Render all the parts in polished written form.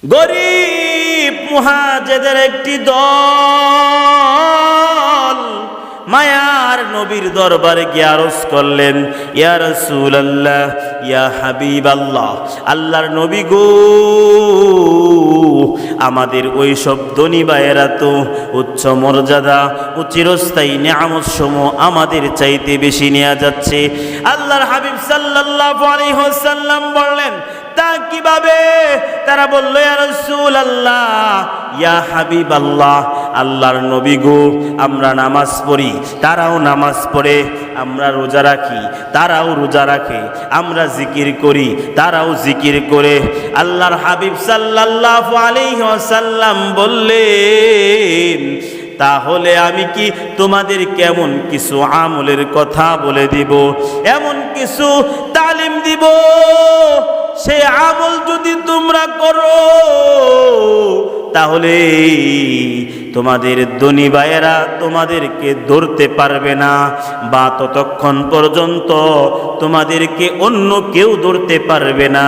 গরিব মুহাজিরদের একটি দল মায়ার নবীর দরবারে গিয়ে আরজ করলেন, ইয়া রাসূলুল্লাহ, ইয়া হাবিবাল্লাহ, আল্লাহর নবী গো, আমাদের ওই সব ধনী ভাইয়েরা তো উচ্চ মর্যাদা ও চিরস্থায়ী নিয়ামত সমূহ আমাদের চাইতে বেশি নেওয়া যাচ্ছে। আল্লাহর হাবিব সাল্লাল্লাহু আলাইহি ওয়াসাল্লাম বললেন, তা কিভাবে? তারা বলল, ইয়া রাসূলুল্লাহ, ইয়া হাবিবাল্লাহ, আল্লাহর নবী গো, আমরা নামাজ পড়ি, তারাও নামাজ পড়ে, আমরা রোজা রাখি, তারাও রোজা রাখে, আমরা জিকির করি, তারাও জিকির করে। আল্লাহর হাবিব সাল্লাল্লাহু আলাইহি ওয়াসাল্লাম বললেন, তাহলে আমি কি তোমাদের কেমন কিছু আমলের কথা বলে দিব, এমন কিছু তালিম দিব, সে আমল যদি তোমরা করো তাহলে তোমাদের ধনী ভাইয়েরা তোমাদেরকে ধরতে পারবে না, বা ততক্ষণ পর্যন্ত তোমাদেরকে অন্য কেউ ধরতে পারবে না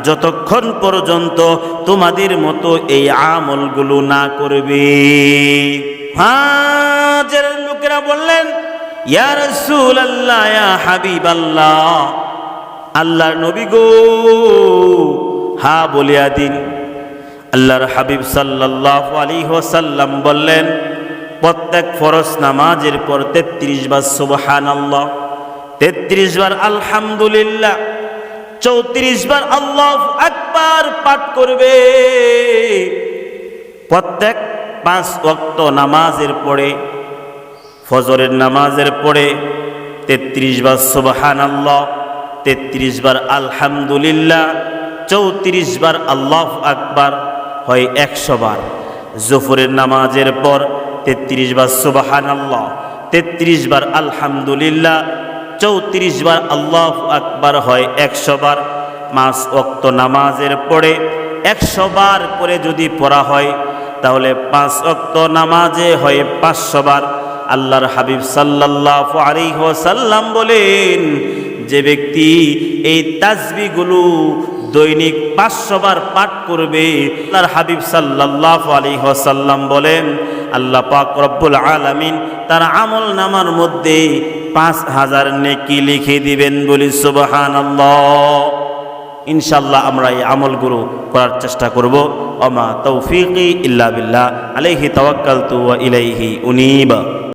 যতক্ষণ পর্যন্ত তোমাদের মতো এই আমলগুলো না করবে। হাজার লোকেরা বললেন, ইয়া রাসূলুল্লাহ, ইয়া হাবিবাল্লাহ, আল্লাহর নবী গো, হা বলিয়া দিন। আল্লাহর হাবিব সাল্লাল্লাহু আলাইহি ওয়াসাল্লাম বললেন, প্রত্যেক ফরজ নামাজের পর 33 বার সুবহানাল্লাহ, 33 বার আলহামদুলিল্লাহ, 34 বার আল্লাহু আকবার পাঠ করবে। প্রত্যেক 5 ওয়াক্ত নামাজের পরে, ফজরের নামাজের পরে 33 বার সুবহানাল্লাহ, 33 বার আলহামদুলিল্লাহ, 34 বার আল্লাহু আকবার, হয় 100 বার। জোহরের নামাজের পর 33 বার সুবহানাল্লাহ, 33 বার আলহামদুলিল্লাহ, 34 বার আল্লাহু আকবার, হয় 100 বার। 5 ওয়াক্ত নামাজের পরে 100 বার করে যদি পড়া হয় তাহলে 5 ওয়াক্ত নামাজে হয় 500 বার। আল্লাহর হাবিব সাল্লাল্লাহু আলাইহি ওয়াসাল্লাম বলেন, যে ব্যক্তি এই তাসবিহগুলো দৈনিক 500 বার পাঠ করবে, আল্লাহর হাবিব সাল্লাল্লাহু আলাইহি ওয়াসাল্লাম বলেন, আল্লাহ পাক রব্বুল আলামিন তার আমল নামার মধ্যে 5000 নেকি লিখে দিবেন। বলি সুবহানাল্লাহ। ইনশাআল্লাহ আমরা এই আমলগুলো করার চেষ্টা করব। ওমা তৌফিকি ইল্লা বিল্লাহ, আলাইহি তাওয়াক্কালতু ওয়া ইলাইহি উনীব।